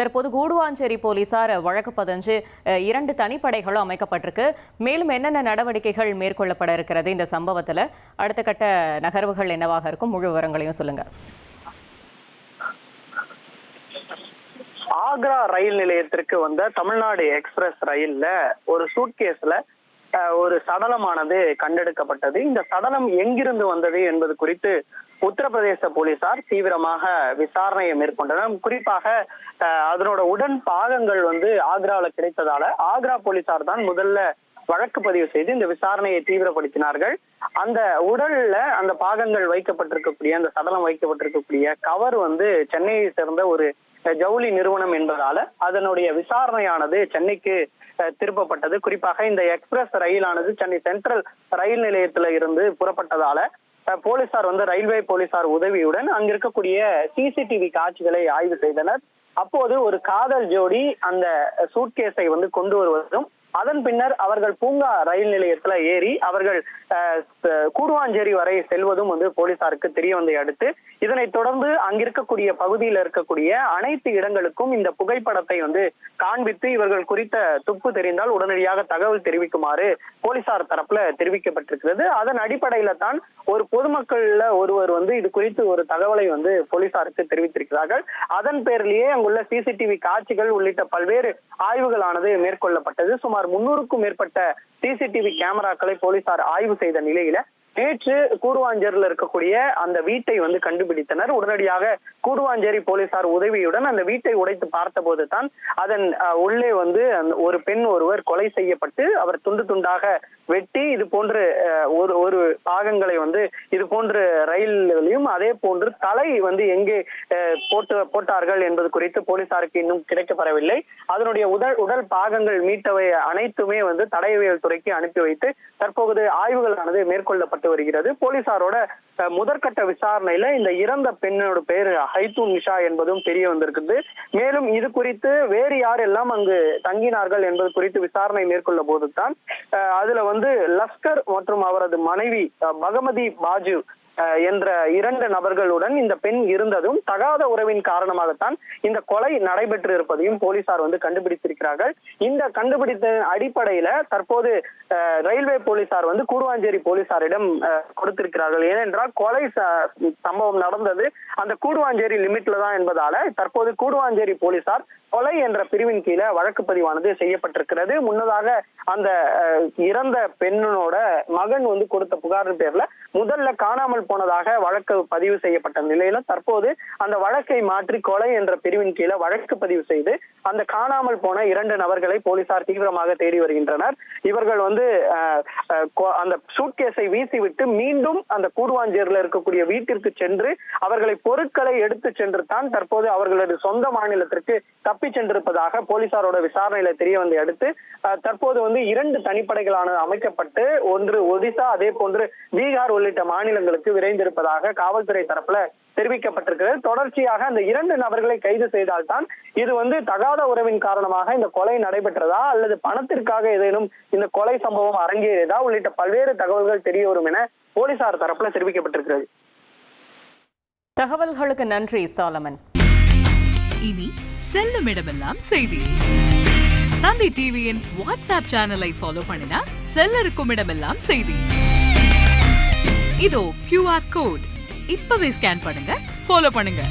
தற்போது கூடுவாஞ்சேரி போலீசார் வழக்கு பதிஞ்சு 2 தனிப்படைகளும் அமைக்கப்பட்டிருக்கு. மேலும் என்னென்ன நடவடிக்கைகள் மேற்கொள்ளப்பட இருக்கிறது இந்த சம்பவத்தில்? அடுத்த கட்ட நகர்வுகள் என்னவாக இருக்கும்? முழு விவரங்களையும் சொல்லுங்க. ஆக்ரா ரயில் நிலையத்திற்கு வந்த தமிழ்நாடு எக்ஸ்பிரஸ் ரயில்ல ஒரு சூட்கேஸ்ல ஒரு சடலமானது கண்டெடுக்கப்பட்டது. இந்த சடலம் எங்கிருந்து வந்தது என்பது குறித்து உத்தரப்பிரதேச போலீசார் தீவிரமாக விசாரணையை மேற்கொண்டனர். குறிப்பாக அதனோட உடன் பாகங்கள் ஆக்ரால கிடைத்ததால ஆக்ரா போலீசார் தான் முதல்ல வழக்கு பதிவு செய்து இந்த விசாரணையை தீவிரப்படுத்தினார்கள். அந்த உடல்ல அந்த பாகங்கள் வைக்கப்பட்டிருக்கக்கூடிய அந்த சடலம் வைக்கப்பட்டிருக்கக்கூடிய கவர் சென்னையை சேர்ந்த ஒரு ஜவுளி நிறுவனம் என்பதால அதனுடைய விசாரணையானது சென்னைக்கு திருப்பப்பட்டது. குறிப்பாக இந்த எக்ஸ்பிரஸ் ரயிலானது சென்னை சென்ட்ரல் ரயில் நிலையத்தில இருந்து புறப்பட்டதால போலீசார் ரயில்வே போலீசார் உதவியுடன் அங்க இருக்கக்கூடிய சிசிடிவி காட்சிகளை ஆய்வு செய்தனர். அப்போது ஒரு காதல் ஜோடி அந்த சூட்கேஸை கொண்டு வருவதும் அதன் பின்னர் அவர்கள் பூங்கா ரயில் நிலையத்துல ஏறி அவர்கள் கூடுவாஞ்சேரி வரை செல்வதும் போலீசாருக்கு தெரிய வந்ததை அடுத்து இதனைத் தொடர்ந்து அங்கிருக்கக்கூடிய பகுதியில் இருக்கக்கூடிய அனைத்து இடங்களுக்கும் இந்த புகைப்படத்தை காண்பித்து இவர்கள் குறித்த துப்பு தெரிந்தால் உடனடியாக தகவல் தெரிவிக்குமாறு போலீசார் தரப்புல தெரிவிக்கப்பட்டிருக்கிறது. அதன் அடிப்படையில தான் ஒரு பொதுமக்கள்ல ஒருவர் இது குறித்து ஒரு தகவலை போலீசாருக்கு தெரிவித்திருக்கிறார்கள். அதன் பேரிலேயே அங்குள்ள சிசிடிவி காட்சிகள் உள்ளிட்ட பல்வேறு ஆய்வுகளானது மேற்கொள்ளப்பட்டது. சுமார் 300க்கும் மேற்பட்ட சிசிடிவி கேமராக்களை போலீசார் ஆய்வு செய்த நிலையில நேற்று கூடுவாஞ்சேரியில் இருக்கக்கூடிய அந்த வீட்டை கண்டுபிடித்தனர். உடனடியாக கூடுவாஞ்சேரி போலீசார் உதவியுடன் அந்த வீட்டை உடைத்து பார்த்த போது தான் அதன் உள்ளே ஒரு பெண் ஒருவர் கொலை செய்யப்பட்டு அவர் துண்டு துண்டாக வெட்டி இது போன்று ஒரு பாகங்களை இது போன்று ரயில்களையும் அதே போன்று தலை எங்கே போட்டார்கள் என்பது குறித்து போலீசாருக்கு இன்னும் கிடைக்கப்பெறவில்லை. அதனுடைய உடல் பாகங்கள் மீட்டவை அனைத்துமே தடயவியல் துறைக்கு அனுப்பி வைத்து தற்போது ஆய்வுகளானது மேற்கொள்ளப்பட்டு வருகிறது. போலீசாரோட முதற்கட்ட விசாரணையில இந்த இறந்த பெண்ணோட பேரு ஹைத்தூன் நிஷா என்பதும் தெரிய வந்திருக்குது. மேலும் இது குறித்து வேறு யாரெல்லாம் அங்கு தங்கினார்கள் என்பது குறித்து விசாரணை மேற்கொள்ள போதுதான் அதுல லஸ்கர் மற்றும் அவரது மனைவி பகமதி பாஜு என்ற 2 நபர்களுடன் இந்த பெண் இருந்ததும் தகாத உறவின் காரணமாகத்தான் இந்த கொலை நடைபெற்று இருப்பதையும் போலீசார் கண்டுபிடித்திருக்கிறார்கள். இந்த கண்டுபிடித்த அடிப்படையில தற்போது ரயில்வே போலீசார் கூடுவாஞ்சேரி போலீசாரிடம் கொடுத்திருக்கிறார்கள். ஏனென்றால் கொலை சம்பவம் நடந்தது அந்த கூடுவாஞ்சேரி லிமிட்ல தான் என்பதால தற்போது கூடுவாஞ்சேரி போலீசார் கொலை என்ற பிரிவின் கீழே வழக்கு பதிவானது செய்யப்பட்டிருக்கிறது. முன்னதாக அந்த இறந்த பெண்ணோட மகன் கொடுத்த புகாரின் பேர்ல முதல்ல காணாமல் போனதாக வழக்கு பதிவு செய்யப்பட்ட நிலையில தற்போது அந்த வழக்கை மாற்றி கொலை என்ற பிரிவின் கீழே வழக்கு பதிவு செய்து அந்த காணாமல் போன 2 நபர்களை போலீசார் தீவிரமாக தேடி வருகின்றனர். இவர்கள் அந்த சூட்கேஸை வீசிவிட்டு மீண்டும் அந்த கூடுவாஞ்சேரியில் இருக்கக்கூடிய வீட்டிற்கு சென்று அவர்களை பொருட்களை எடுத்து சென்று தான் தற்போது அவர்களது சொந்த மாநிலத்திற்கு தப்பி சென்றிருப்பதாக போலீசாரோட விசாரணையில தெரிய வந்த அடுத்து தற்போது 2 தனிப்படைகளானது அமைக்கப்பட்டு ஒன்று ஒடிசா அதே போன்று பீகார் உள்ளிட்ட மாநிலங்களுக்கு விரைந்திருப்பதாக காவல்துறை தரப்புல தெரிவிக்கப்பட்டிருக்கிறது. தொடர்ச்சியாக அந்த 2 நபர்களை கைது செய்தால்தான் இது தகாத உறவின் காரணமாக இந்த கொலை நடைபெற்றதா அல்லது பணத்திற்காக ஏதேனும் இந்த கொலை சம்பவம் அரங்கேறியதா உள்ளிட்ட பல்வேறு தகவல்கள் தெரிய வரும் என போலீசார் தரப்புல தெரிவிக்கப்பட்டிருக்கிறது. தகவல்களுக்கு நன்றி சாலமன். இனி செல்லும் இடமெல்லாம் செய்தி. தந்தை டிவியின் வாட்ஸ்அப் சேனலை ஃபாலோ பண்ணினா செல்லருக்கும் இடமெல்லாம் செய்தி. இதோ QR கோட் இப்பவே ஸ்கேன் பண்ணுங்க, ஃபாலோ பண்ணுங்க.